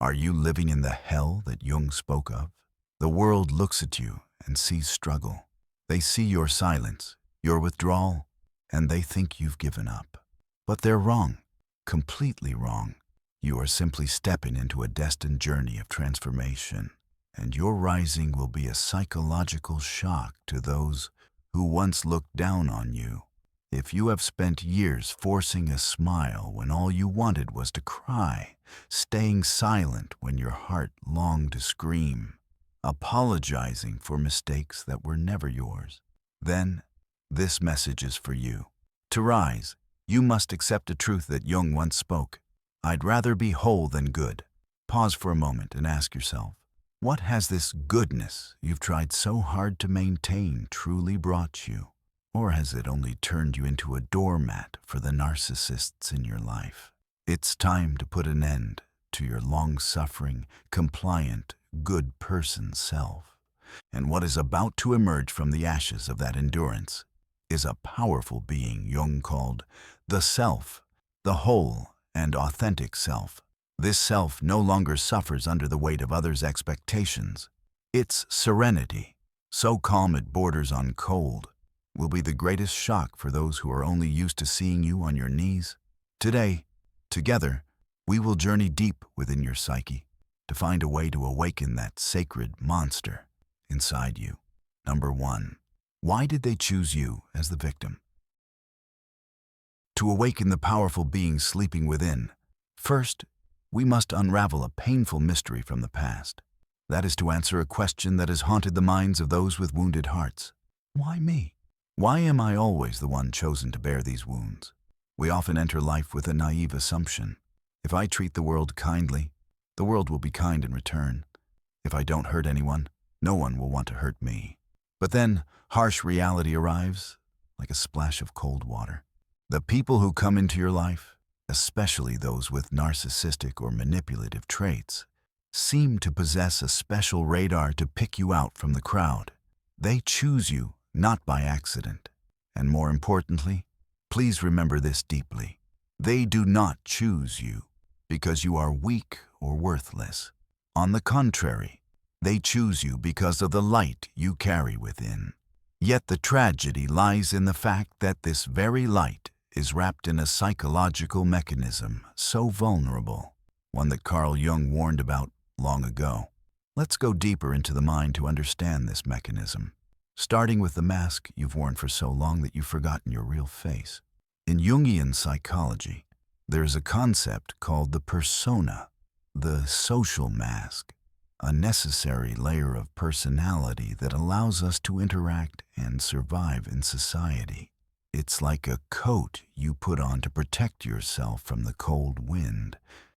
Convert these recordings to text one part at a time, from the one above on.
Are you living in the hell that Jung spoke of? The world looks at you and sees struggle. They see your silence, your withdrawal, and they think you've given up. But they're wrong, completely wrong. You are simply stepping into a destined journey of transformation, and your rising will be a psychological shock to those who once looked down on you. If you have spent years forcing a smile when all you wanted was to cry, staying silent when your heart longed to scream, apologizing for mistakes that were never yours, then this message is for you. To rise, you must accept a truth that Jung once spoke. I'd rather be whole than good. Pause for a moment and ask yourself, what has this goodness you've tried so hard to maintain truly brought you? Or has it only turned you into a doormat for the narcissists in your life? It's time to put an end to your long-suffering, compliant, good person self. And what is about to emerge from the ashes of that endurance is a powerful being Jung called the self, the whole and authentic self. This self no longer suffers under the weight of others' expectations. Its serenity, so calm it borders on cold, will be the greatest shock for those who are only used to seeing you on your knees. Today, together, we will journey deep within your psyche to find a way to awaken that sacred monster inside you. Number 1. Why did they choose you as the victim? To awaken the powerful being sleeping within, first, we must unravel a painful mystery from the past. That is to answer a question that has haunted the minds of those with wounded hearts. Why me? Why am I always the one chosen to bear these wounds? We often enter life with a naive assumption. If I treat the world kindly, the world will be kind in return. If I don't hurt anyone, no one will want to hurt me. But then, harsh reality arrives, like a splash of cold water. The people who come into your life, especially those with narcissistic or manipulative traits, seem to possess a special radar to pick you out from the crowd. They choose you not by accident. And more importantly, please remember this deeply. They do not choose you because you are weak or worthless. On the contrary, they choose you because of the light you carry within. Yet the tragedy lies in the fact that this very light is wrapped in a psychological mechanism so vulnerable, one that Carl Jung warned about long ago. Let's go deeper into the mind to understand this mechanism, starting with the mask you've worn for so long that you've forgotten your real face. In Jungian psychology, there is a concept called the persona, the social mask, a necessary layer of personality that allows us to interact and survive in society. It's like a coat you put on to protect yourself from the cold wind.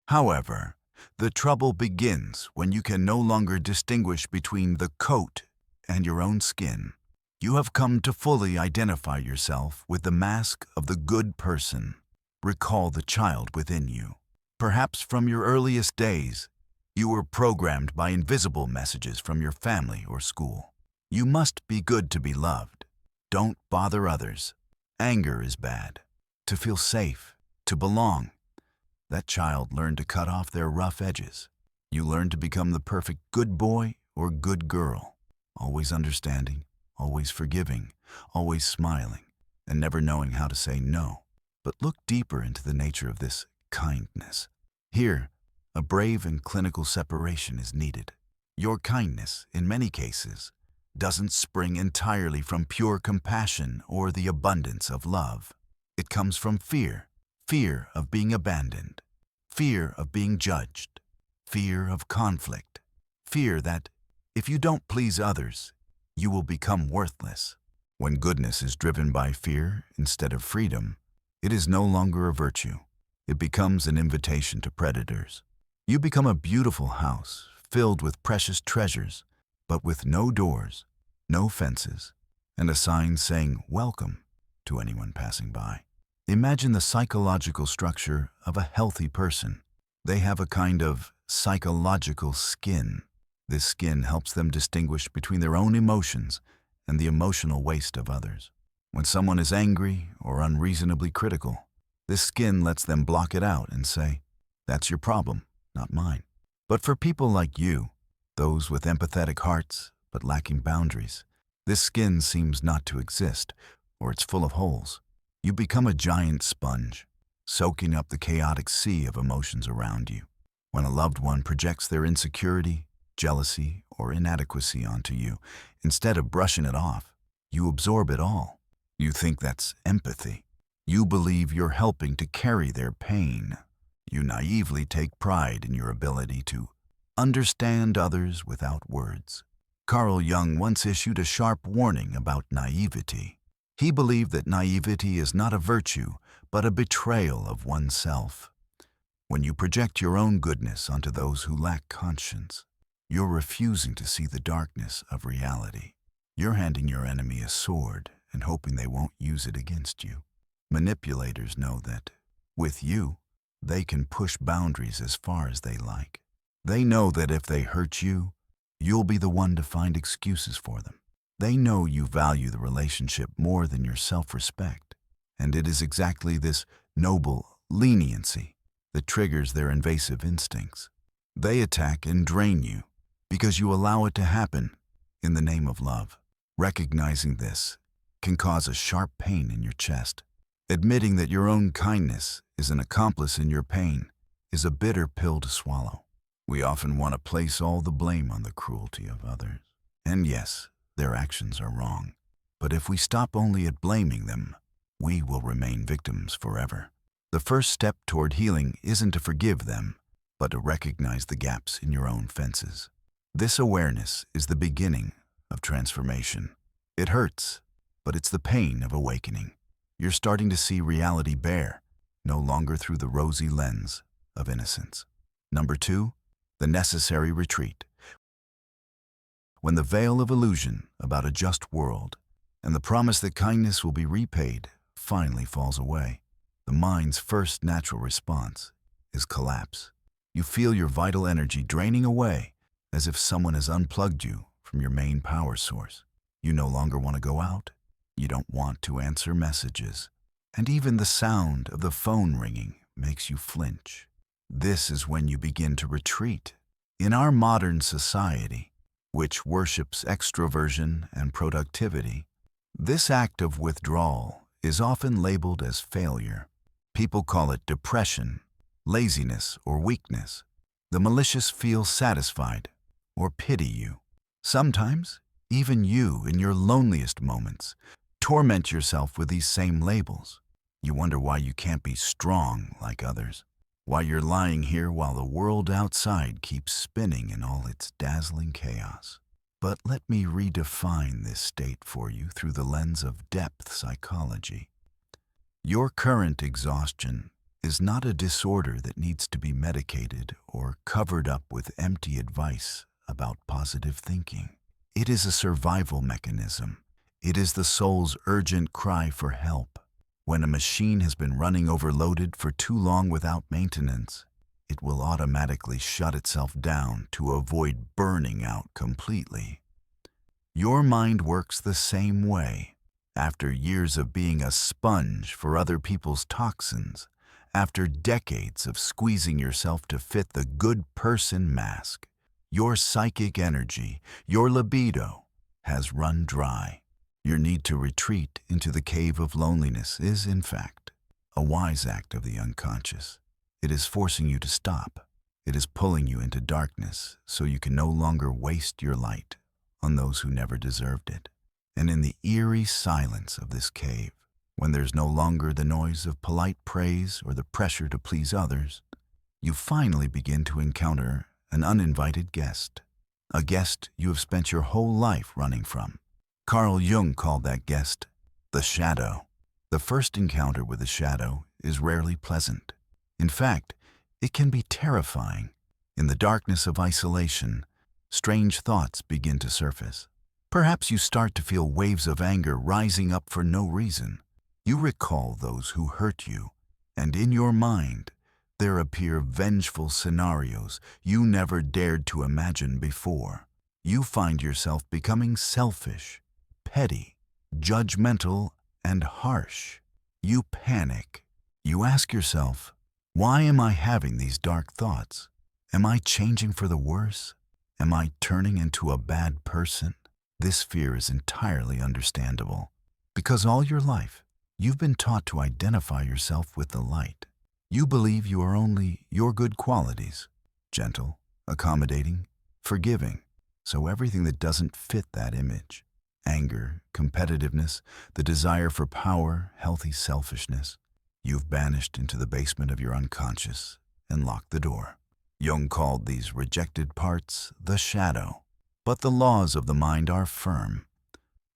However, the trouble begins when you can no longer distinguish between the coat and your own skin. You have come to fully identify yourself with the mask of the good person. Recall the child within you. Perhaps from your earliest days, you were programmed by invisible messages from your family or school. You must be good to be loved. Don't bother others. Anger is bad. To feel safe, to belong. That child learned to cut off their rough edges. You learned to become the perfect good boy or good girl, always understanding, always forgiving, always smiling, and never knowing how to say no. But look deeper into the nature of this kindness. Here, a brave and clinical separation is needed. Your kindness, in many cases, doesn't spring entirely from pure compassion or the abundance of love. It comes from fear of being abandoned, fear of being judged, fear of conflict, fear that if you don't please others, you will become worthless. When goodness is driven by fear instead of freedom, it is no longer a virtue. It becomes an invitation to predators. You become a beautiful house filled with precious treasures, but with no doors, no fences, and a sign saying welcome to anyone passing by. Imagine the psychological structure of a healthy person. They have a kind of psychological skin. This skin helps them distinguish between their own emotions and the emotional waste of others. When someone is angry or unreasonably critical, this skin lets them block it out and say, "That's your problem, not mine." But for people like you, those with empathetic hearts but lacking boundaries, this skin seems not to exist, or it's full of holes. You become a giant sponge, soaking up the chaotic sea of emotions around you. When a loved one projects their insecurity, jealousy, or inadequacy onto you, instead of brushing it off, you absorb it all. You think that's empathy. You believe you're helping to carry their pain. You naively take pride in your ability to understand others without words. Carl Jung once issued a sharp warning about naivety. He believed that naivety is not a virtue, but a betrayal of oneself. When you project your own goodness onto those who lack conscience, you're refusing to see the darkness of reality. You're handing your enemy a sword and hoping they won't use it against you. Manipulators know that, with you, they can push boundaries as far as they like. They know that if they hurt you, you'll be the one to find excuses for them. They know you value the relationship more than your self-respect, and it is exactly this noble leniency that triggers their invasive instincts. They attack and drain you because you allow it to happen in the name of love. Recognizing this can cause a sharp pain in your chest. Admitting that your own kindness is an accomplice in your pain is a bitter pill to swallow. We often want to place all the blame on the cruelty of others. And yes, their actions are wrong. But if we stop only at blaming them, we will remain victims forever. The first step toward healing isn't to forgive them, but to recognize the gaps in your own fences. This awareness is the beginning of transformation. It hurts, but it's the pain of awakening. You're starting to see reality bare, no longer through the rosy lens of innocence. Number 2, the necessary retreat. When the veil of illusion about a just world and the promise that kindness will be repaid finally falls away, the mind's first natural response is collapse. You feel your vital energy draining away as if someone has unplugged you from your main power source. You no longer want to go out. You don't want to answer messages. And even the sound of the phone ringing makes you flinch. This is when you begin to retreat. In our modern society, which worships extroversion and productivity, this act of withdrawal is often labeled as failure. People call it depression, laziness, or weakness. The malicious feel satisfied or pity you. Sometimes, even you, in your loneliest moments, torment yourself with these same labels. You wonder why you can't be strong like others, why you're lying here while the world outside keeps spinning in all its dazzling chaos. But let me redefine this state for you through the lens of depth psychology. Your current exhaustion is not a disorder that needs to be medicated or covered up with empty advice about positive thinking. It is a survival mechanism. It is the soul's urgent cry for help. When a machine has been running overloaded for too long without maintenance, it will automatically shut itself down to avoid burning out completely. Your mind works the same way. After years of being a sponge for other people's toxins, after decades of squeezing yourself to fit the good person mask, your psychic energy, your libido, has run dry. Your need to retreat into the cave of loneliness is, in fact, a wise act of the unconscious. It is forcing you to stop. It is pulling you into darkness so you can no longer waste your light on those who never deserved it. And in the eerie silence of this cave, when there's no longer the noise of polite praise or the pressure to please others, you finally begin to encounter an uninvited guest, a guest you have spent your whole life running from. Carl Jung called that guest the shadow. The first encounter with the shadow is rarely pleasant. In fact, it can be terrifying. In the darkness of isolation, strange thoughts begin to surface. Perhaps you start to feel waves of anger rising up for no reason. You recall those who hurt you, and in your mind, there appear vengeful scenarios you never dared to imagine before. You find yourself becoming selfish, petty, judgmental, and harsh. You panic. You ask yourself, why am I having these dark thoughts? Am I changing for the worse? Am I turning into a bad person? This fear is entirely understandable, because all your life, you've been taught to identify yourself with the light. You believe you are only your good qualities, gentle, accommodating, forgiving. So everything that doesn't fit that image, anger, competitiveness, the desire for power, healthy selfishness, you've banished into the basement of your unconscious and locked the door. Jung called these rejected parts the shadow. But the laws of the mind are firm.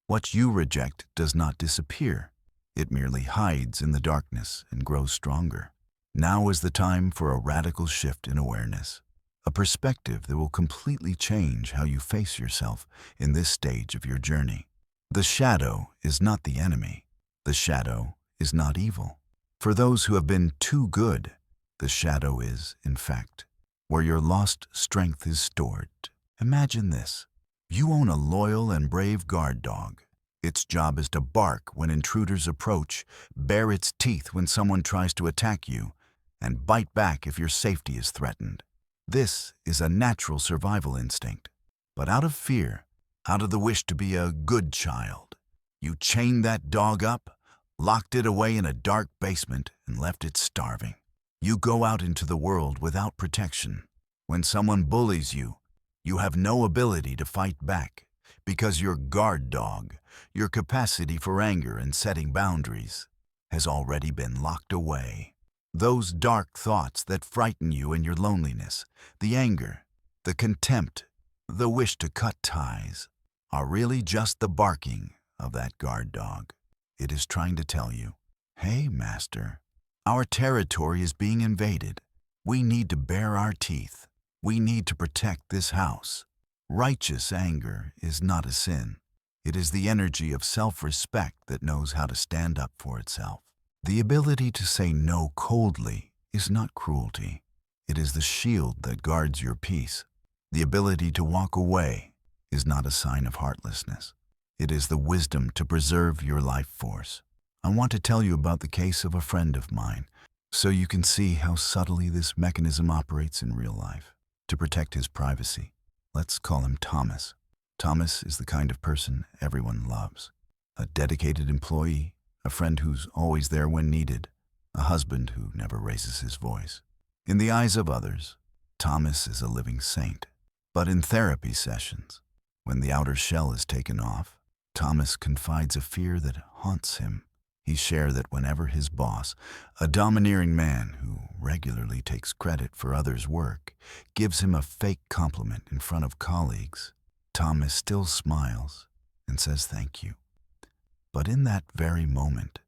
What you reject does not disappear. It merely hides in the darkness and grows stronger. Now is the time for a radical shift in awareness, a perspective that will completely change how you face yourself in this stage of your journey. The shadow is not the enemy. The shadow is not evil. For those who have been too good, the shadow is, in fact, where your lost strength is stored. Imagine this. You own a loyal and brave guard dog. Its job is to bark when intruders approach, bare its teeth when someone tries to attack you, and bite back if your safety is threatened. This is a natural survival instinct. But out of fear, out of the wish to be a good child, you chained that dog up, locked it away in a dark basement, and left it starving. You go out into the world without protection. When someone bullies you, you have no ability to fight back, because your guard dog, your capacity for anger and setting boundaries, has already been locked away. Those dark thoughts that frighten you in your loneliness, the anger, the contempt, the wish to cut ties, are really just the barking of that guard dog. It is trying to tell you, hey, master, our territory is being invaded. We need to bare our teeth. We need to protect this house. Righteous anger is not a sin. It is the energy of self-respect that knows how to stand up for itself. The ability to say no coldly is not cruelty. It is the shield that guards your peace. The ability to walk away is not a sign of heartlessness. It is the wisdom to preserve your life force. I want to tell you about the case of a friend of mine, so you can see how subtly this mechanism operates in real life. To protect his privacy, let's call him Thomas. Thomas is the kind of person everyone loves. A dedicated employee, a friend who's always there when needed, a husband who never raises his voice. In the eyes of others, Thomas is a living saint. But in therapy sessions, when the outer shell is taken off, Thomas confides a fear that haunts him. He shares that whenever his boss, a domineering man who regularly takes credit for others' work, gives him a fake compliment in front of colleagues, Thomas still smiles and says thank you. But in that very moment,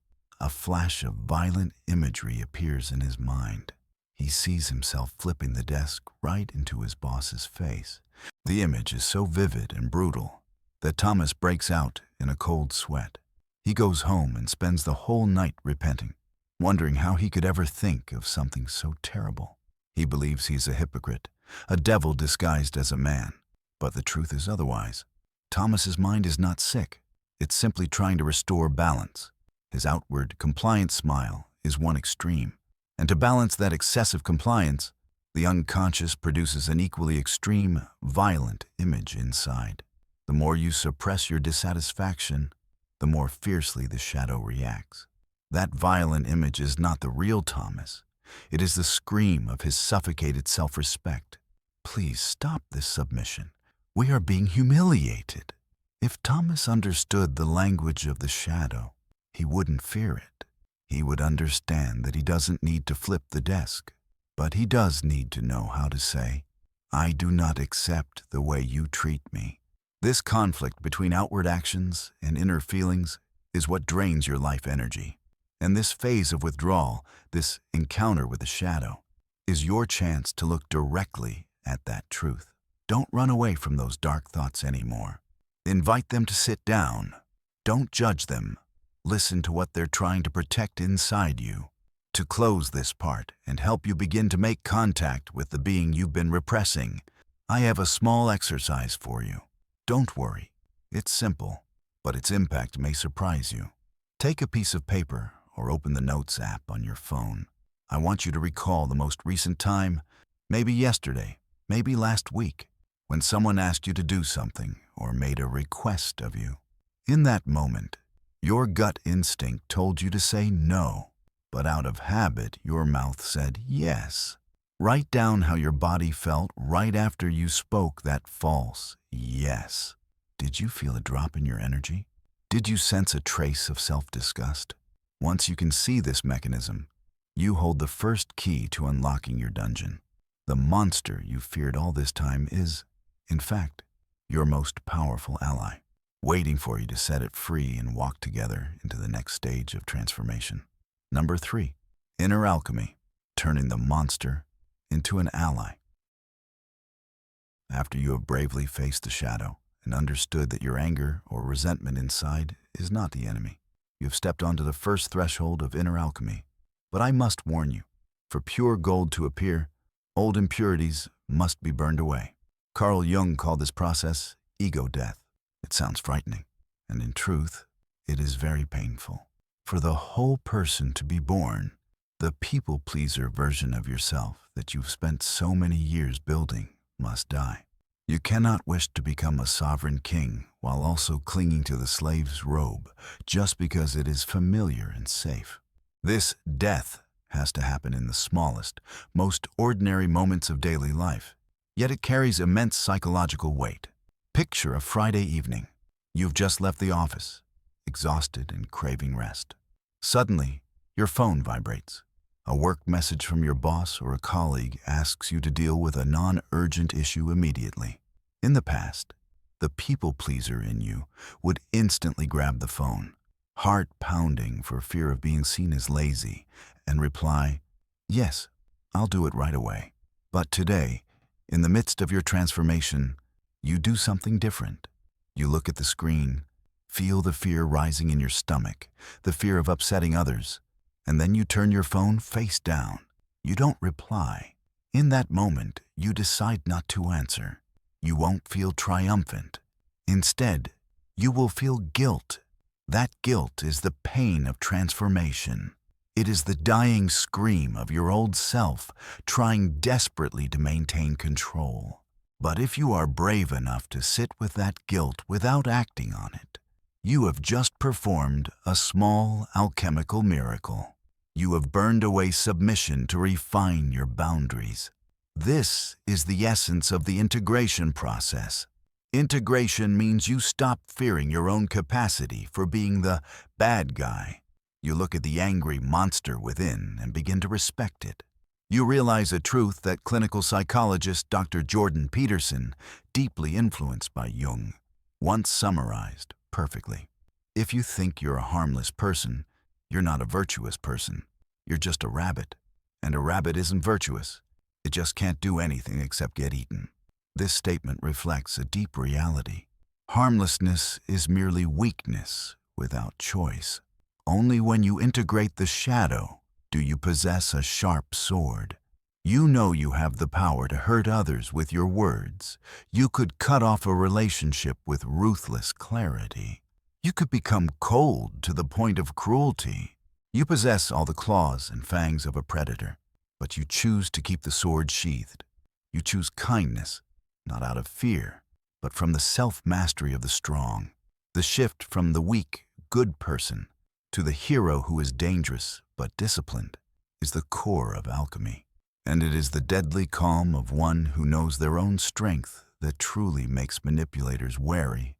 a flash of violent imagery appears in his mind. He sees himself flipping the desk right into his boss's face. The image is so vivid and brutal that Thomas breaks out in a cold sweat. He goes home and spends the whole night repenting, wondering how he could ever think of something so terrible. He believes he's a hypocrite, a devil disguised as a man. But the truth is otherwise. Thomas's mind is not sick. It's simply trying to restore balance. His outward, compliant smile is one extreme. And to balance that excessive compliance, the unconscious produces an equally extreme, violent image inside. The more you suppress your dissatisfaction, the more fiercely the shadow reacts. That violent image is not the real Thomas. It is the scream of his suffocated self-respect. Please stop this submission. We are being humiliated. If Thomas understood the language of the shadow, he wouldn't fear it. He would understand that he doesn't need to flip the desk, but he does need to know how to say, I do not accept the way you treat me. This conflict between outward actions and inner feelings is what drains your life energy. And this phase of withdrawal, this encounter with the shadow, is your chance to look directly at that truth. Don't run away from those dark thoughts anymore. Invite them to sit down. Don't judge them. Listen to what they're trying to protect inside you. To close this part and help you begin to make contact with the being you've been repressing, I have a small exercise for you. Don't worry. It's simple, but its impact may surprise you. Take a piece of paper or open the Notes app on your phone. I want you to recall the most recent time Maybe yesterday, maybe last week, when someone asked you to do something or made a request of you. In that moment, your gut instinct told you to say no, but out of habit, your mouth said yes. Write down how your body felt right after you spoke that false yes. Did you feel a drop in your energy? Did you sense a trace of self-disgust? Once you can see this mechanism, you hold the first key to unlocking your dungeon. The monster you feared all this time is, in fact, your most powerful ally, waiting for you to set it free and walk together into the next stage of transformation. Number 3, inner alchemy, turning the monster into an ally. After you have bravely faced the shadow and understood that your anger or resentment inside is not the enemy, you have stepped onto the first threshold of inner alchemy. But I must warn you, for pure gold to appear, old impurities must be burned away. Carl Jung called this process ego death. It sounds frightening, and in truth, it is very painful. For the whole person to be born, the people-pleaser version of yourself that you've spent so many years building must die. You cannot wish to become a sovereign king while also clinging to the slave's robe just because it is familiar and safe. This death has to happen in the smallest, most ordinary moments of daily life, yet it carries immense psychological weight. Picture a Friday evening. You've just left the office, exhausted and craving rest. Suddenly, your phone vibrates. A work message from your boss or a colleague asks you to deal with a non-urgent issue immediately. In the past, the people-pleaser in you would instantly grab the phone, heart pounding for fear of being seen as lazy, and reply, "Yes, I'll do it right away." But today, in the midst of your transformation, you do something different. You look at the screen, feel the fear rising in your stomach, the fear of upsetting others, and then you turn your phone face down. You don't reply. In that moment, you decide not to answer. You won't feel triumphant. Instead, you will feel guilt. That guilt is the pain of transformation. It is the dying scream of your old self trying desperately to maintain control. But if you are brave enough to sit with that guilt without acting on it, you have just performed a small alchemical miracle. You have burned away submission to refine your boundaries. This is the essence of the integration process. Integration means you stop fearing your own capacity for being the bad guy. You look at the angry monster within and begin to respect it. You realize a truth that clinical psychologist Dr. Jordan Peterson, deeply influenced by Jung, once summarized perfectly. If you think you're a harmless person, you're not a virtuous person. You're just a rabbit. And a rabbit isn't virtuous. It just can't do anything except get eaten. This statement reflects a deep reality. Harmlessness is merely weakness without choice. Only when you integrate the shadow do you possess a sharp sword. You know you have the power to hurt others with your words. You could cut off a relationship with ruthless clarity. You could become cold to the point of cruelty. You possess all the claws and fangs of a predator, but you choose to keep the sword sheathed. You choose kindness, not out of fear, but from the self-mastery of the strong. The shift from the weak, good person to the hero who is dangerous but disciplined is the core of alchemy. And it is the deadly calm of one who knows their own strength that truly makes manipulators wary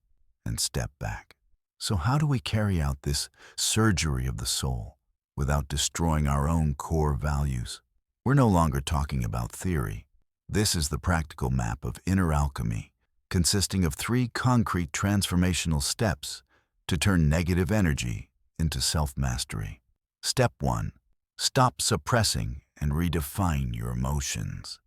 and step back. So how do we carry out this surgery of the soul without destroying our own core values? We're no longer talking about theory. This is the practical map of inner alchemy, consisting of 3 concrete transformational steps to turn negative energy into self-mastery. Step 1. Stop suppressing and redefine your emotions.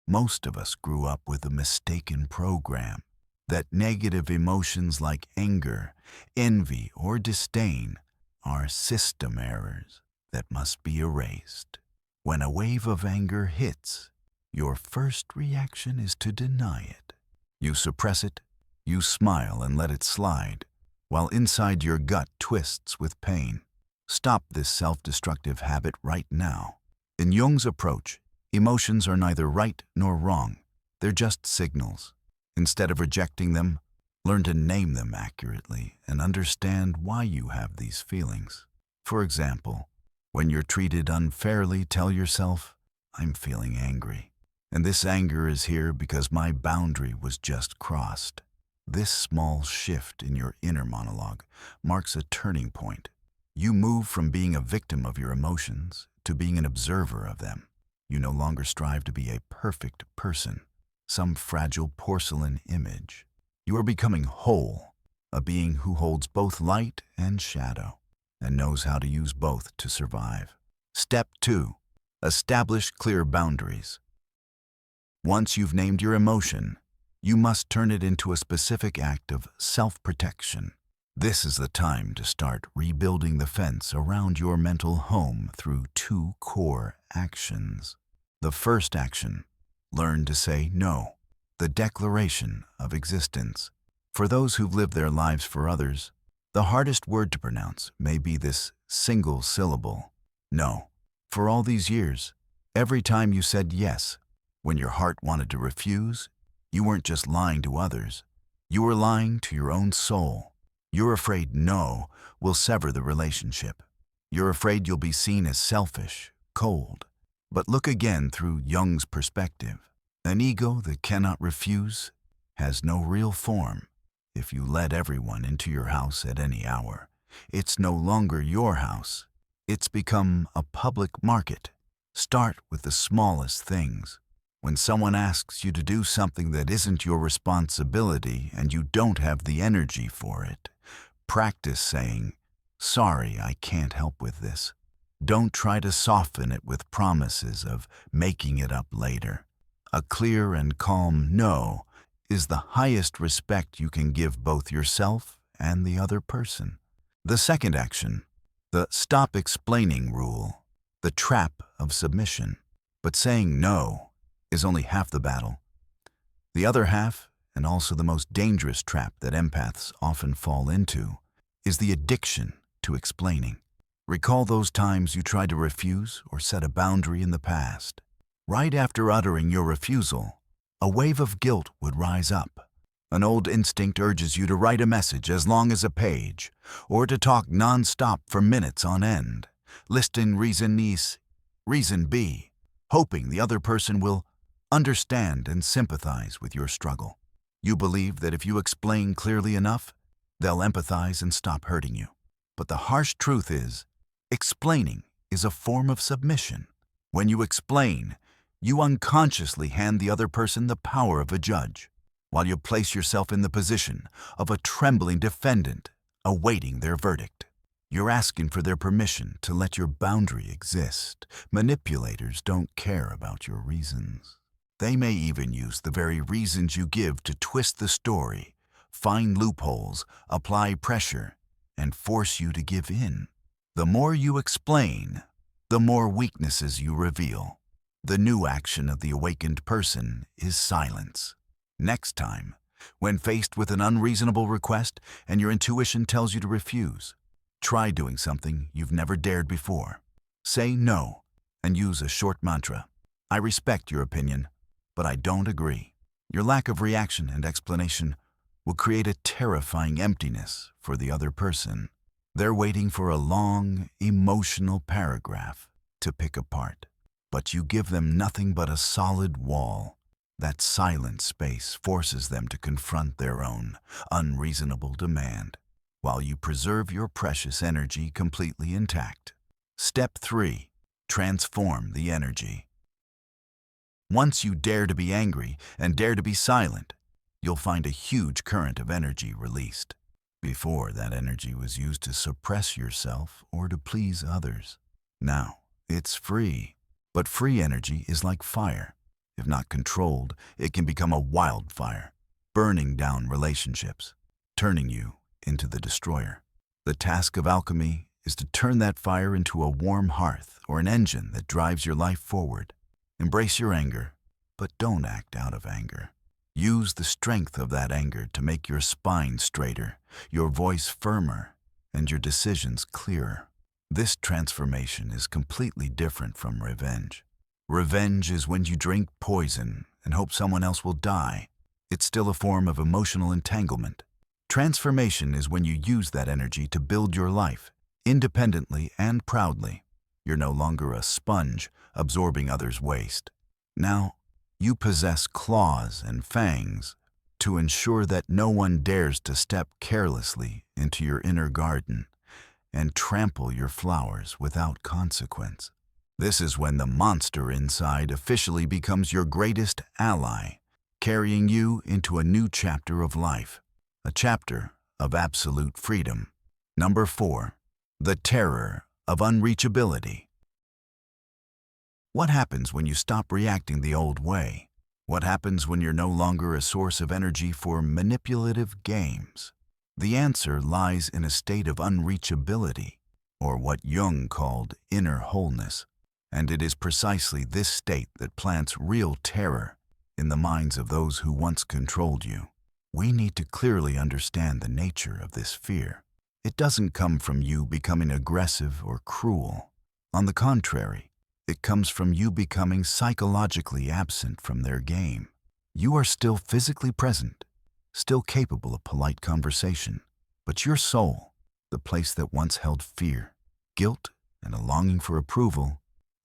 Most of us grew up with a mistaken program that negative emotions like anger, envy, or disdain are system errors that must be erased. When a wave of anger hits, your first reaction is to deny it. You suppress it, you smile and let it slide, while inside your gut twists with pain. Stop this self-destructive habit right now. In Jung's approach, Emotions are neither right nor wrong. They're just signals. Instead of rejecting them, learn to name them accurately and understand why you have these feelings. For example, when you're treated unfairly, tell yourself, I'm feeling angry. And this anger is here because my boundary was just crossed. This small shift in your inner monologue marks a turning point. You move from being a victim of your emotions to being an observer of them. You no longer strive to be a perfect person, some fragile porcelain image. You are becoming whole, a being who holds both light and shadow, and knows how to use both to survive. Step 2. Establish clear boundaries. Once you've named your emotion, you must turn it into a specific act of self-protection. This is the time to start rebuilding the fence around your mental home through 2 core actions. The first action, learn to say no, the declaration of existence. For those who've lived their lives for others, the hardest word to pronounce may be this single syllable, no. For all these years, every time you said yes, when your heart wanted to refuse, you weren't just lying to others, you were lying to your own soul. You're afraid no will sever the relationship. You're afraid you'll be seen as selfish, cold. But look again through Jung's perspective. An ego that cannot refuse has no real form. If you let everyone into your house at any hour, it's no longer your house. It's become a public market. Start with the smallest things. When someone asks you to do something that isn't your responsibility and you don't have the energy for it, practice saying, sorry, I can't help with this. Don't try to soften it with promises of making it up later. A clear and calm no is the highest respect you can give both yourself and the other person. The second action, the stop explaining rule, the trap of submission. But saying no is only half the battle. The other half, and also the most dangerous trap that empaths often fall into, is the addiction to explaining. Recall those times you tried to refuse or set a boundary in the past. Right after uttering your refusal, a wave of guilt would rise up. An old instinct urges you to write a message as long as a page, or to talk non-stop for minutes on end, listing reason B, hoping the other person will understand and sympathize with your struggle. You believe that if you explain clearly enough, they'll empathize and stop hurting you. But the harsh truth is, explaining is a form of submission. When you explain, you unconsciously hand the other person the power of a judge, while you place yourself in the position of a trembling defendant awaiting their verdict. You're asking for their permission to let your boundary exist. Manipulators don't care about your reasons. They may even use the very reasons you give to twist the story, find loopholes, apply pressure, and force you to give in. The more you explain, the more weaknesses you reveal. The new action of the awakened person is silence. Next time, when faced with an unreasonable request and your intuition tells you to refuse, try doing something you've never dared before. Say no and use a short mantra. I respect your opinion, but I don't agree. Your lack of reaction and explanation will create a terrifying emptiness for the other person. They're waiting for a long, emotional paragraph to pick apart, but you give them nothing but a solid wall. That silent space forces them to confront their own unreasonable demand, while you preserve your precious energy completely intact. Step 3. Transform the energy. Once you dare to be angry and dare to be silent, you'll find a huge current of energy released. Before, that energy was used to suppress yourself or to please others. Now, it's free. But free energy is like fire. If not controlled, it can become a wildfire, burning down relationships, turning you into the destroyer. The task of alchemy is to turn that fire into a warm hearth or an engine that drives your life forward. Embrace your anger, but don't act out of anger. Use the strength of that anger to make your spine straighter, your voice firmer, and your decisions clearer. This transformation is completely different from revenge. Revenge is when you drink poison and hope someone else will die. It's still a form of emotional entanglement. Transformation is when you use that energy to build your life, independently and proudly. You're no longer a sponge absorbing others' waste. Now, you possess claws and fangs to ensure that no one dares to step carelessly into your inner garden and trample your flowers without consequence. This is when the monster inside officially becomes your greatest ally, carrying you into a new chapter of life, a chapter of absolute freedom. Number 4. The terror of unreachability. What happens when you stop reacting the old way? What happens when you're no longer a source of energy for manipulative games? The answer lies in a state of unreachability, or what Jung called inner wholeness. And it is precisely this state that plants real terror in the minds of those who once controlled you. We need to clearly understand the nature of this fear. It doesn't come from you becoming aggressive or cruel. On the contrary, it comes from you becoming psychologically absent from their game. You are still physically present, still capable of polite conversation, but your soul, the place that once held fear, guilt, and a longing for approval,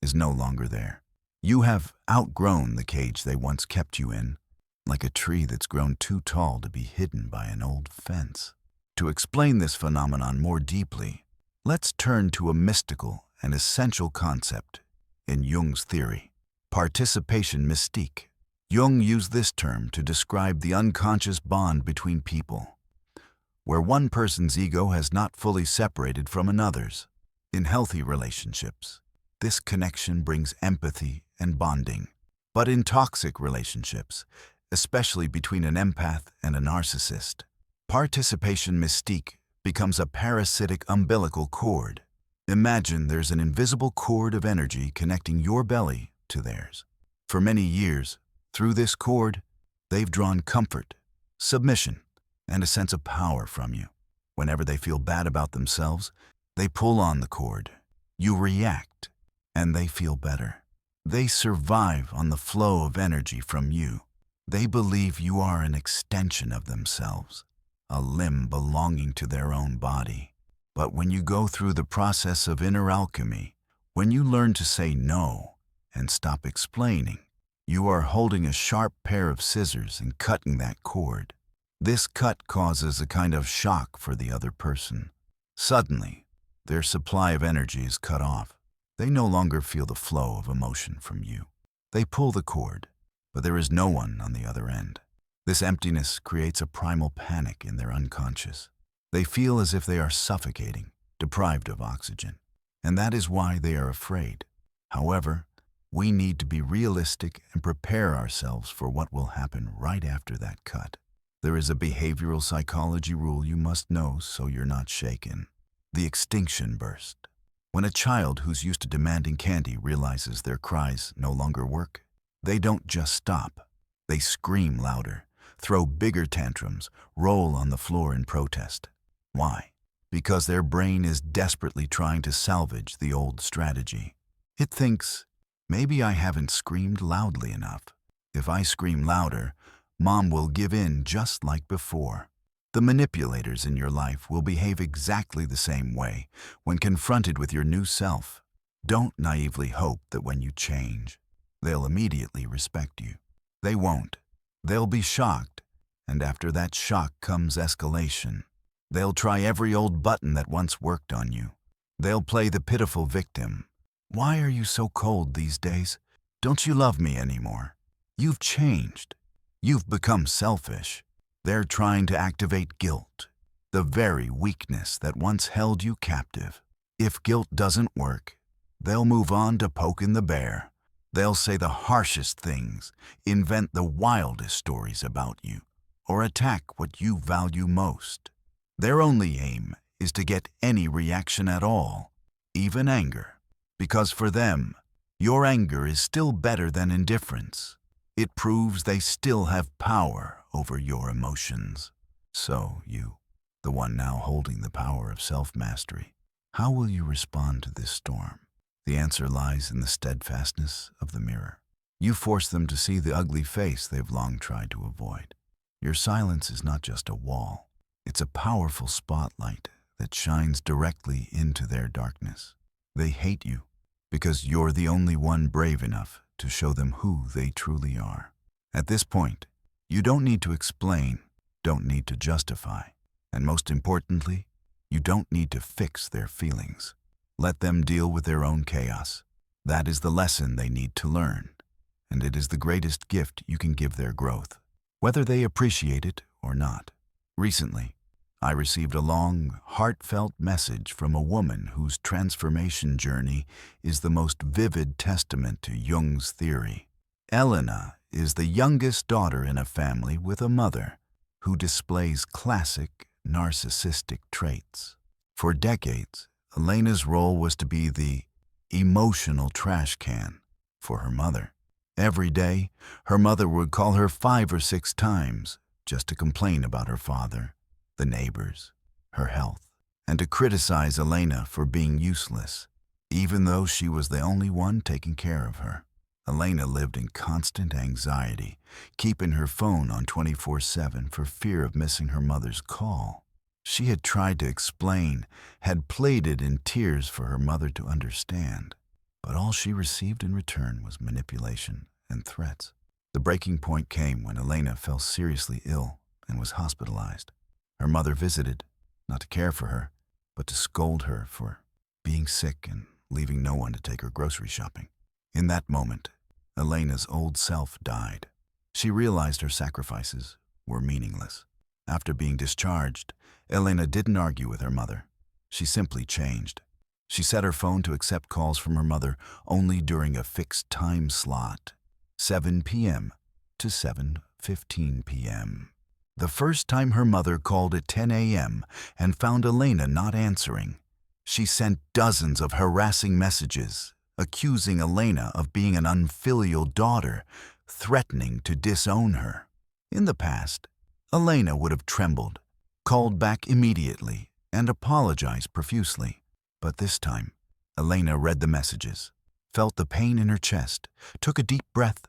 is no longer there. You have outgrown the cage they once kept you in, like a tree that's grown too tall to be hidden by an old fence. To explain this phenomenon more deeply, let's turn to a mystical and essential concept in Jung's theory, participation mystique. Jung used this term to describe the unconscious bond between people, where one person's ego has not fully separated from another's. In healthy relationships, this connection brings empathy and bonding. But in toxic relationships, especially between an empath and a narcissist, participation mystique becomes a parasitic umbilical cord. Imagine there's an invisible cord of energy connecting your belly to theirs. For many years, through this cord, they've drawn comfort, submission, and a sense of power from you. Whenever they feel bad about themselves, they pull on the cord. You react, and they feel better. They survive on the flow of energy from you. They believe you are an extension of themselves, a limb belonging to their own body. But when you go through the process of inner alchemy, when you learn to say no and stop explaining, you are holding a sharp pair of scissors and cutting that cord. This cut causes a kind of shock for the other person. Suddenly, their supply of energy is cut off. They no longer feel the flow of emotion from you. They pull the cord, but there is no one on the other end. This emptiness creates a primal panic in their unconscious. They feel as if they are suffocating, deprived of oxygen, and that is why they are afraid. However, we need to be realistic and prepare ourselves for what will happen right after that cut. There is a behavioral psychology rule you must know so you're not shaken. The extinction burst. When a child who's used to demanding candy realizes their cries no longer work, they don't just stop. They scream louder, throw bigger tantrums, roll on the floor in protest. Why? Because their brain is desperately trying to salvage the old strategy. It thinks, maybe I haven't screamed loudly enough. If I scream louder, Mom will give in just like before. The manipulators in your life will behave exactly the same way when confronted with your new self. Don't naively hope that when you change, they'll immediately respect you. They won't. They'll be shocked, and after that shock comes escalation. They'll try every old button that once worked on you. They'll play the pitiful victim. Why are you so cold these days? Don't you love me anymore? You've changed. You've become selfish. They're trying to activate guilt, the very weakness that once held you captive. If guilt doesn't work, they'll move on to poking the bear. They'll say the harshest things, invent the wildest stories about you, or attack what you value most. Their only aim is to get any reaction at all, even anger, because for them, your anger is still better than indifference. It proves they still have power over your emotions. So you, the one now holding the power of self-mastery, how will you respond to this storm? The answer lies in the steadfastness of the mirror. You force them to see the ugly face they've long tried to avoid. Your silence is not just a wall. It's a powerful spotlight that shines directly into their darkness. They hate you because you're the only one brave enough to show them who they truly are. At this point, you don't need to explain, don't need to justify, and most importantly, you don't need to fix their feelings. Let them deal with their own chaos. That is the lesson they need to learn, and it is the greatest gift you can give their growth, whether they appreciate it or not. Recently, I received a long, heartfelt message from a woman whose transformation journey is the most vivid testament to Jung's theory. Elena is the youngest daughter in a family with a mother who displays classic narcissistic traits. For decades, Elena's role was to be the emotional trash can for her mother. Every day, her mother would call her 5 or 6 times just to complain about her father, the neighbors, her health, and to criticize Elena for being useless, even though she was the only one taking care of her. Elena lived in constant anxiety, keeping her phone on 24/7 for fear of missing her mother's call. She had tried to explain, had pleaded in tears for her mother to understand, but all she received in return was manipulation and threats. The breaking point came when Elena fell seriously ill and was hospitalized. Her mother visited, not to care for her, but to scold her for being sick and leaving no one to take her grocery shopping. In that moment, Elena's old self died. She realized her sacrifices were meaningless. After being discharged, Elena didn't argue with her mother. She simply changed. She set her phone to accept calls from her mother only during a fixed time slot, 7 p.m. to 7:15 p.m. The first time her mother called at 10 a.m. and found Elena not answering, she sent dozens of harassing messages, accusing Elena of being an unfilial daughter, threatening to disown her. In the past, Elena would have trembled, called back immediately, and apologized profusely. But this time, Elena read the messages, felt the pain in her chest, took a deep breath,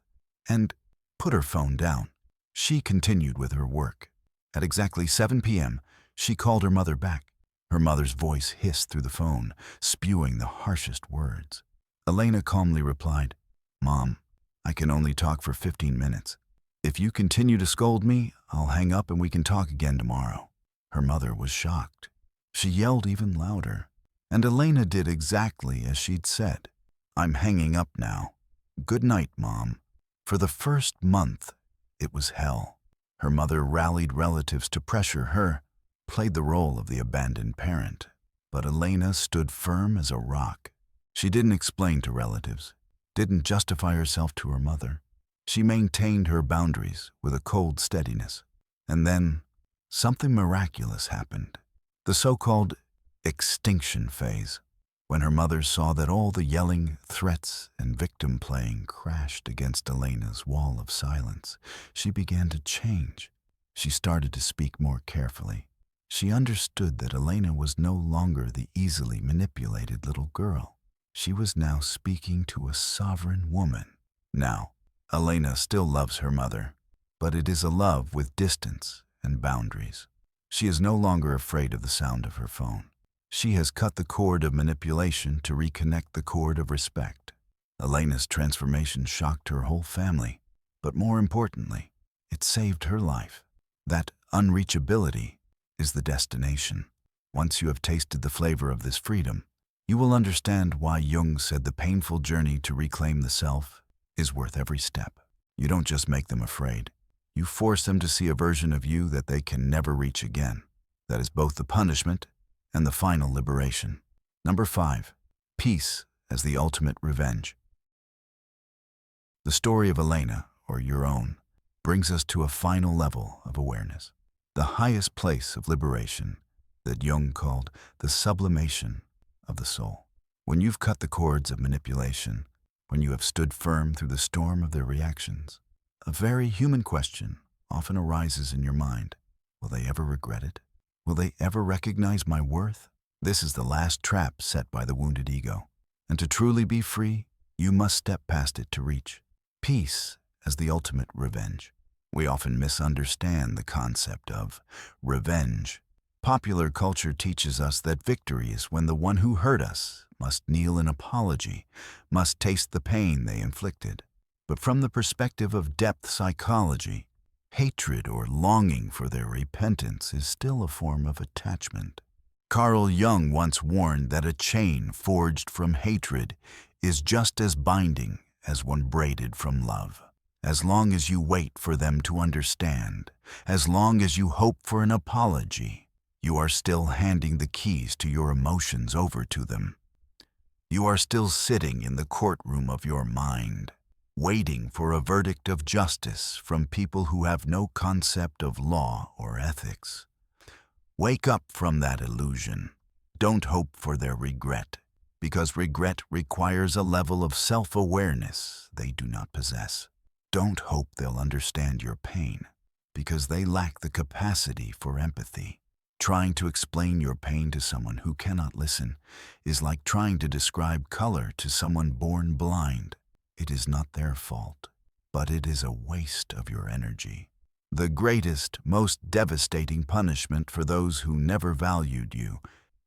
and put her phone down. She continued with her work. At exactly 7 p.m., she called her mother back. Her mother's voice hissed through the phone, spewing the harshest words. Elena calmly replied, "Mom, I can only talk for 15 minutes. If you continue to scold me, I'll hang up and we can talk again tomorrow." Her mother was shocked. She yelled even louder, and Elena did exactly as she'd said. "I'm hanging up now. Good night, Mom." For the first month, it was hell. Her mother rallied relatives to pressure her, played the role of the abandoned parent. But Elena stood firm as a rock. She didn't explain to relatives, didn't justify herself to her mother. She maintained her boundaries with a cold steadiness. And then, something miraculous happened. The so-called extinction phase, when her mother saw that all the yelling, threats, and victim-playing crashed against Elena's wall of silence. She began to change. She started to speak more carefully. She understood that Elena was no longer the easily manipulated little girl. She was now speaking to a sovereign woman. Now, Elena still loves her mother, but it is a love with distance and boundaries. She is no longer afraid of the sound of her phone. She has cut the cord of manipulation to reconnect the cord of respect. Elena's transformation shocked her whole family, but more importantly, it saved her life. That unreachability is the destination. Once you have tasted the flavor of this freedom, you will understand why Jung said the painful journey to reclaim the self is worth every step. You don't just make them afraid. You force them to see a version of you that they can never reach again. That is both the punishment and the final liberation. Number 5. Peace as the ultimate revenge. The story of Elena, or your own, brings us to a final level of awareness. The highest place of liberation that Jung called the sublimation of the soul. When you've cut the cords of manipulation, when you have stood firm through the storm of their reactions, a very human question often arises in your mind. Will they ever regret it? Will they ever recognize my worth? This is the last trap set by the wounded ego. And to truly be free, you must step past it to reach peace as the ultimate revenge. We often misunderstand the concept of revenge. Popular culture teaches us that victory is when the one who hurt us must kneel in apology, must taste the pain they inflicted. But from the perspective of depth psychology, hatred or longing for their repentance is still a form of attachment. Carl Jung once warned that a chain forged from hatred is just as binding as one braided from love. As long as you wait for them to understand, as long as you hope for an apology, you are still handing the keys to your emotions over to them. You are still sitting in the courtroom of your mind, waiting for a verdict of justice from people who have no concept of law or ethics. Wake up from that illusion. Don't hope for their regret, because regret requires a level of self-awareness they do not possess. Don't hope they'll understand your pain, because they lack the capacity for empathy. Trying to explain your pain to someone who cannot listen is like trying to describe color to someone born blind. It is not their fault, but it is a waste of your energy. The greatest, most devastating punishment for those who never valued you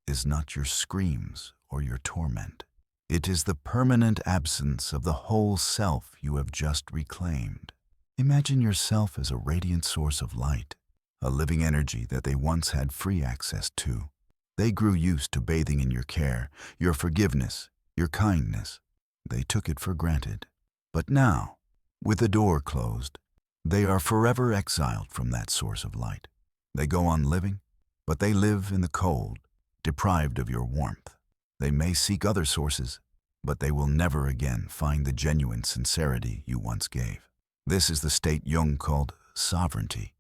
is not your screams or your torment. It is the permanent absence of the whole self you have just reclaimed. Imagine yourself as a radiant source of light, a living energy that they once had free access to. They grew used to bathing in your care, your forgiveness, your kindness. They took it for granted. But now, with the door closed, they are forever exiled from that source of light. They go on living, but they live in the cold, deprived of your warmth. They may seek other sources, but they will never again find the genuine sincerity you once gave. This is the state Jung called sovereignty.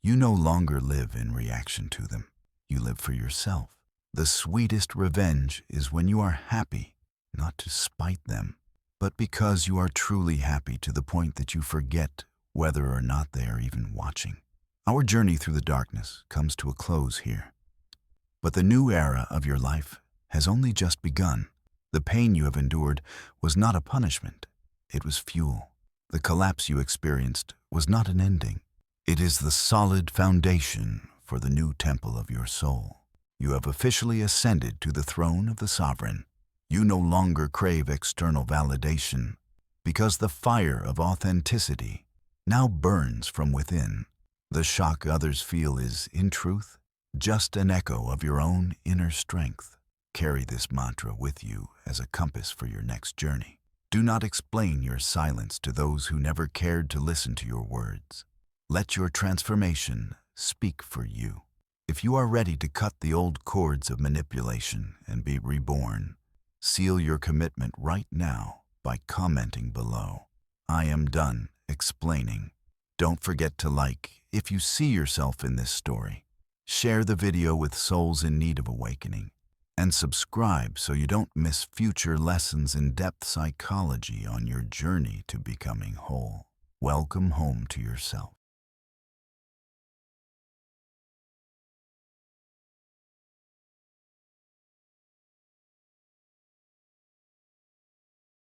You no longer live in reaction to them. You live for yourself. The sweetest revenge is when you are happy, not to spite them, but because you are truly happy to the point that you forget whether or not they are even watching. Our journey through the darkness comes to a close here. But the new era of your life has only just begun. The pain you have endured was not a punishment. It was fuel. The collapse you experienced was not an ending. It is the solid foundation for the new temple of your soul. You have officially ascended to the throne of the sovereign. You no longer crave external validation, because the fire of authenticity now burns from within. The shock others feel is, in truth, just an echo of your own inner strength. Carry this mantra with you as a compass for your next journey. Do not explain your silence to those who never cared to listen to your words. Let your transformation speak for you. If you are ready to cut the old cords of manipulation and be reborn, seal your commitment right now by commenting below. I am done explaining. Don't forget to like if you see yourself in this story. Share the video with souls in need of awakening. And subscribe so you don't miss future lessons in depth psychology on your journey to becoming whole. Welcome home to yourself.